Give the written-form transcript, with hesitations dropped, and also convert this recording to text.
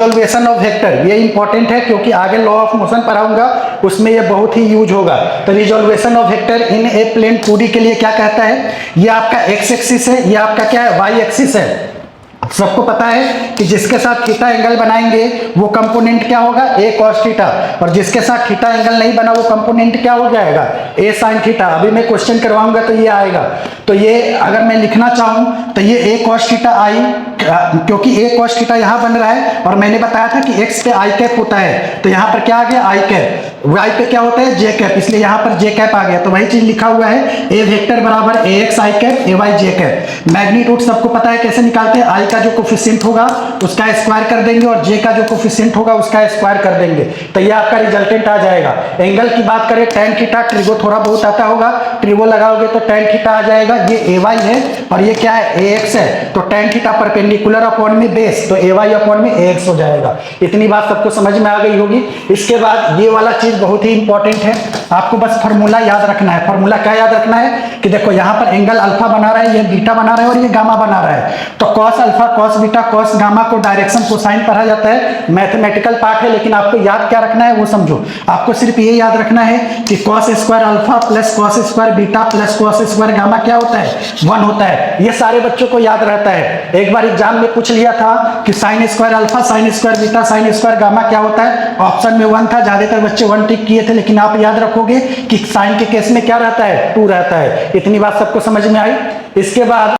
Resolution of vector, ये important है क्योंकि आगे लॉ ऑफ मोशन पढ़ाऊंगा उसमें ये बहुत ही यूज होगा। तो resolution of vector in a plane 2D के लिए क्या कहता है, ये आपका एक्स एक्सिस है, ये आपका क्या है, वाई एक्सिस है। सबको पता है कि जिसके साथ थीटा एंगल बनाएंगे वो कंपोनेंट क्या होगा, ए कॉस थीटा, और जिसके साथ थीटा एंगल नहीं बना वो कंपोनेंट क्या हो जाएगा, ए साइन थीटा। अभी मैं क्वेश्चन करवाऊंगा तो ये आएगा। तो ये अगर मैं लिखना चाहूं तो ये ए कॉस थीटा आई, क्योंकि ए कॉस थीटा यहाँ बन रहा है और मैंने बताया था कि एक्स पे आई कैप होता है, तो यहाँ पर क्या आ गया, आई कैप, वाई पे क्या होता है, जे कैप, इसलिए यहाँ पर जे कैप आ गया। तो वही चीज लिखा हुआ है, ए वेक्टर बराबर A X I cap A Y J cap. Magnitude सबको पता है कैसे निकालते हैं, आई का जो कोफिशिएंट होगा उसका स्क्वायर कर देंगे और जे का जो कोफिशिएंट होगा उसका स्क्वायर कर देंगे, तो ये आपका रिजल्टेंट आ जाएगा। एंगल की बात करें, tan थीटा, ट्रिगो थोड़ा बहुत आता होगा, ट्रिगो लगाओगे तो tan थीटा आ जाएगा। ये ए वाई है और ये क्या है, ए एक्स है, तो tan थीटा परपेंडिकुलर अपॉन में बेस, तो ए वाई अपॉन में ए एक्स हो जाएगा। इतनी बात सबको समझ में आ गई होगी। इसके बाद ये वाला चीज बहुत ही इंपॉर्टेंट है, आपको बस फॉर्मूला याद रखना है। फॉर्मूला क्या याद रखना है कि देखो यहाँ पर एंगल अल्फा बना रहा है, ये बीटा बना रहा है और ये गामा बना रहा है, तो cos alpha cos beta cos gamma को डायरेक्शन कोसाइन पढ़ा जाता है, मैथमेटिकल पार्ट है, लेकिन आपको याद क्या रखना है वो समझो। आपको सिर्फ ये याद रखना है कि cos square alpha plus cos square beta plus cos square gamma क्या होता है, 1 होता है। ये सारे बच्चों को याद रहता है। एक बार एग्जाम में पूछ लिया था कि sine square alpha sine square beta sine square gamma क्या होता है, ऑप्शन में 1 था, ज्यादातर बच्चे 1 टिक किए थे, लेकिन आप याद रखोगे कि साइन के केस में क्या रहता है, 2 रहता है। इतनी बात सबको समझ में आई। इसके बाद